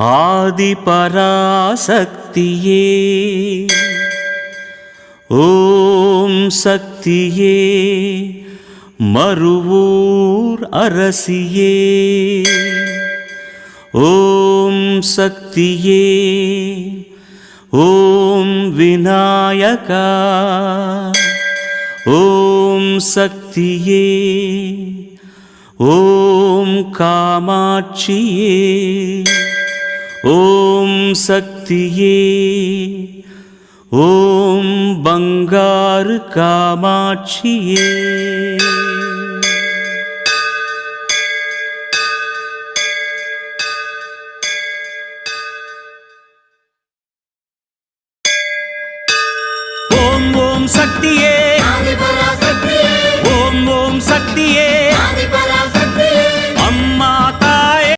ஆதி பராசக்தியே ஓம் சக்தியே மறுவூர் அரசியே ஓம் சக்தியே ஓம் விநாயகா ஓம் சக்தியே ஓம் காமாட்சியே ஓம் சக்தியே ஓம் பங்காரு காமாட்சியே ஓம் ஓம் சக்தியே ஓம் ஓம் சக்தியே